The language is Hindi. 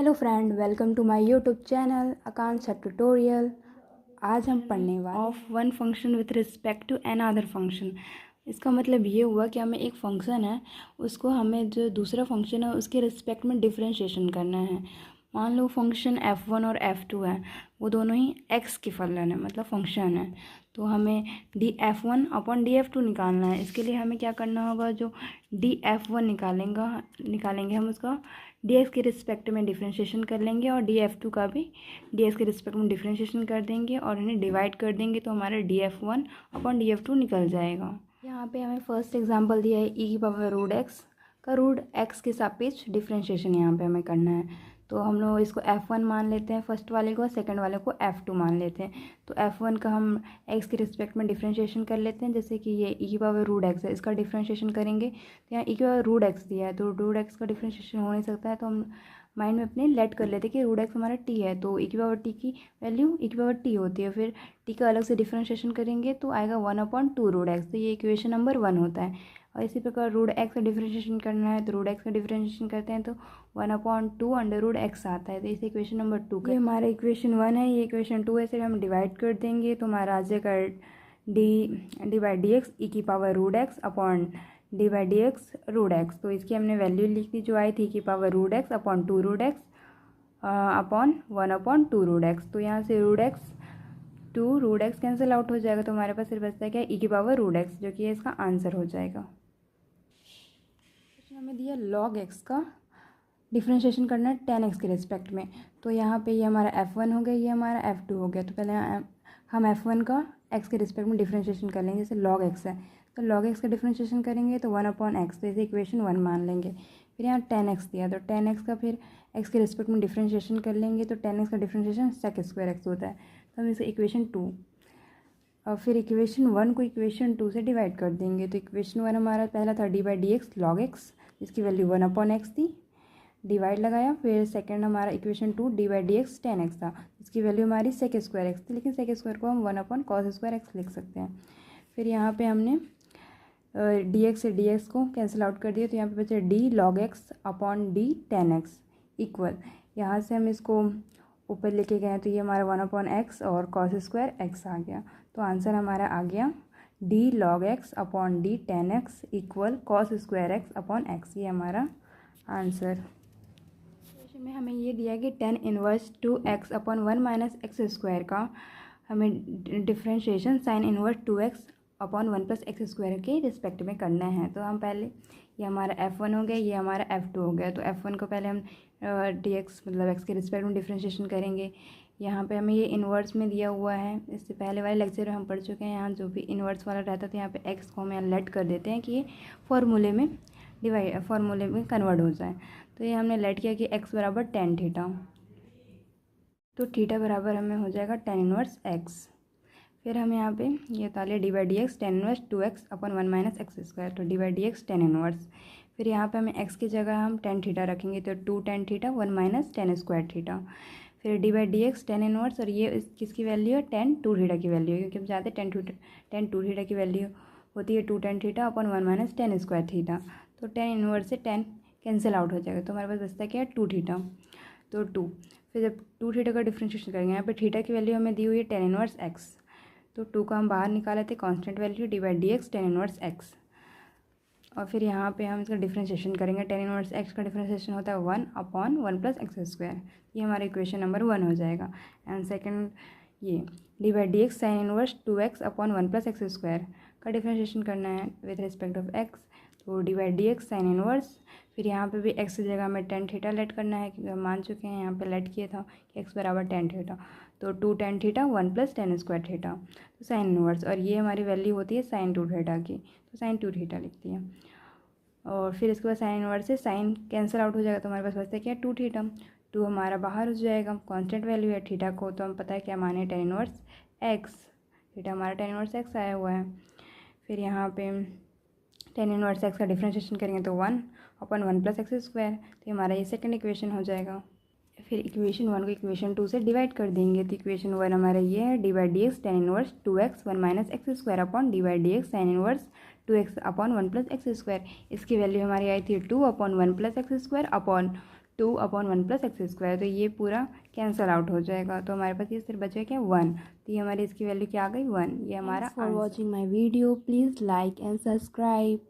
Hello friend, welcome to my YouTube channel Akanksha tutorial. आज हम पढ़ने वाले of one function with respect to another function. इसका मतलब ये हुआ कि हमें एक फंक्शन है, उसको हमें जो दूसरा फंक्शन है उसके रिस्पेक्ट में डिफरेंशिएशन करना है। मान लो फंक्शन f1 और f2 है, वो दोनों ही x की फलन है, मतलब फंक्शन है। तो हमें df1 अपॉन df2 निकालना है। इसके लिए हमें क्या करना होगा, जो df1 निकालेंगे हम उसका dx के रिस्पेक्ट में डिफ्रेंशिएशन कर लेंगे और df2 का भी dx के रिस्पेक्ट में डिफ्रेंशिएशन कर देंगे और इन्हें डिवाइड कर देंगे, तो हमारा df1 अपॉन df2 निकल जाएगा। यहाँ पे हमें फर्स्ट एग्जांपल दिया है e की पावर रूट एक्स का रूट एक्स के सापेक्ष डिफ्रेंशिएशन यहाँ पे हमें करना है। तो हम लोग इसको f1 मान लेते हैं फर्स्ट वाले को, सेकंड वाले को f2 मान लेते हैं। तो f1 का हम x के रिस्पेक्ट में डिफ्रेंशिएशन कर लेते हैं। जैसे कि ये e की पावर रूट एक्स है, इसका डिफ्रेंशिएशन करेंगे तो यहाँ e की पावर रूट एक्स दिया है, तो रूट एक्स का डिफ्रेंशिएशन हो नहीं सकता है, तो हम माइंड में अपने लेट कर लेते हैं कि रूट एक्स हमारा t है, तो e की पावर t की वैल्यू e की पावर t होती है। फिर t का अलग से डिफ्रेंशिएशन करेंगे तो आएगा 1/2 रूट एक्स, तो ये इक्वेशन नंबर 1 होता है। और इसी प्रकार रूट एक्स का डिफ्रेंशिएशन करना है, तो रूट एक्स का डिफ्रेंशिएशन करते हैं तो 1/2 अंडर रूट एक्स आता है। तो इसे इक्वेशन नंबर 2 का, ये हमारा इक्वेशन 1 है, ये इक्वेशन 2 है। इसे हम डिवाइड कर देंगे तो हमारा आ जाएगा D by D X E की power root X upon D by D X root X. तो इसकी हमने वैल्यू लिख दी जो आई थी, की power root X upon 2 root X upon 1/2 root X. तो यहाँ से रूट एक्स कैंसिल आउट हो जाएगा, तो हमारे पास सिर्फ बचता है क्या, ई की पावर रूट एक्स, जो कि इसका आंसर हो जाएगा। हमें दिया log x का डिफ्रेंशिएशन करना है tan x के रिस्पेक्ट में। तो यहाँ पे ये हमारा f1 हो गया, ये हमारा f2 हो गया। तो पहले हम f1 का x के रिस्पेक्ट में डिफ्रेंशिएशन कर लेंगे। जैसे log x है तो log x का डिफ्रेंशिएशन करेंगे तो 1/x, तो इसे इक्वेशन 1 मान लेंगे। फिर यहाँ tan x दिया, तो tan x का फिर x के रिस्पेक्ट में डिफ्रेंशिएशन कर लेंगे, तो tan x का डिफ्रेंशिएशन sec² होता है, तो हम इसे इक्वेशन 2 और फिर इक्वेशन 1 को इक्वेशन 2 से डिवाइड कर देंगे। तो इक्वेशन 1 हमारा पहला था D by D x log x, जिसकी वैल्यू 1/x थी, डिवाइड लगाया। फिर सेकंड हमारा equation 2 D by D x tan x था, जिसकी वैल्यू हमारी sec² थी, लेकिन sec² को हम 1/cos² लिख सकते हैं। फिर यहाँ पे हमने dx से dx को कैंसिल आउट कर दिया, तो यहाँ पे बचा d log x upon d tan x equal, यहाँ से हम इसको ऊपर लेके गए तो ये हमारा 1/x और cos² आ गया। तो आंसर हमारा आ गया d log x upon d tan x equal cos² upon x, ये हमारा आंसर। क्वेश्चन में हमें ये दिया कि tan inverse 2x upon 1 minus x² का हमें differentiation sine inverse 2x upon 1 plus x² के रिस्पेक्ट में करना है। तो हम पहले, ये हमारा f1 हो गया, ये हमारा f2 हो गया। तो f1 को पहले हम dx मतलब x के रिस्पेक्ट में डिफ्रेंशिएशन करेंगे। यहाँ पे हमें ये इन्वर्स में दिया हुआ है, इससे पहले वाले लेक्चर में हम पढ़ चुके हैं। यहाँ जो भी इन्वर्स वाला रहता था, यहाँ पे x को हम यहाँ लेट कर देते हैं कि ये फॉर्मूले में कन्वर्ट हो जाए। तो ये हमने लेट किया कि x बराबर tan थीटा, तो थीटा बराबर हमें हो जाएगा tan इनवर्स x। फिर हम यहाँ पे ये ताले D by D x tan inverse 2x upon 1 minus x², तो D by D x tan inverse. फिर यहाँ पे हमें x की जगह हम tan थीटा रखेंगे, तो 2 tan theta 1 minus tan² theta. फिर d by D x tan inverse, और ये किसकी वैल्यू है, tan 2 थीटा की वैल्यू है, क्योंकि हम जानते हैं tan 2 थीटा की वैल्यू होती है 2 tan theta upon 1 minus tan² theta. तो tan इनवर्स से tan कैंसिल आउट हो जाएगा, तो हमारे पास बचता है क्या, 2 थीटा, तो 2। फिर जब 2 थीटा का डिफ्रेंशिएशन करेंगे, यहाँ पे थीटा की वैल्यू हमें दी हुई है tan इनवर्स x, तो 2 का हम बाहर निकाले थे constant value D by D x tan inverse x। और फिर यहाँ पे हम इसका डिफ्रेंशिएशन करेंगे, tan इनवर्स x का डिफ्रेंशिएशन होता है 1/1 प्लस x², ये हमारा इक्वेशन नंबर 1 हो जाएगा। एंड सेकंड ये D by D x sine inverse 2x upon 1 plus x² का डिफ्रेंशिएशन करना है विथ रिस्पेक्ट ऑफ x, तो D by D x sine inverse. फिर यहाँ पे भी x की जगह हमें tan थीटा लेट करना है, क्योंकि हम मान चुके हैं यहाँ पे लेट किया था कि x बराबर tan थीटा, तो 2 tan theta 1 plus tan² theta, तो साइन इनवर्स। और ये हमारी वैल्यू होती है साइन 2 थीटा की, तो साइन 2 थीटा लिखती है। और फिर इसके बाद साइन इनवर्स से साइन कैंसिल आउट हो जाएगा, तो हमारे पास बचता है क्या, 2 थीटा। 2 हमारा बाहर हो जाएगा, कांस्टेंट वैल्यू है थीटा को, तो हम पता है क्या माने, tan इनवर्स x, थीटा हमारा tan इनवर्स x आया हुआ है। फिर यहाँ पे tan इनवर्स x का डिफ्रेंशिएशन करेंगे तो 1/1 प्लस x², तो हमारा ये सेकंड इक्वेशन हो जाएगा। फिर इक्वेशन 1 को इक्वेशन 2 से डिवाइड कर देंगे, तो इक्वेशन 1 हमारा ये है D by D x tan inverse 2x 1 minus x² upon D by D x sine inverse 2x upon 1 plus x²। इसकी वैल्यू हमारी आई थी 2/1 प्लस x² अपॉन 2/1 + x²। तो ये पूरा कैंसल आउट हो जाएगा, तो हमारे पास ये सिर्फ बचेगा क्या 1। तो ये हमारी इसकी वैल्यू क्या आ गई 1। ये हमारा। For watching my video please like and subscribe.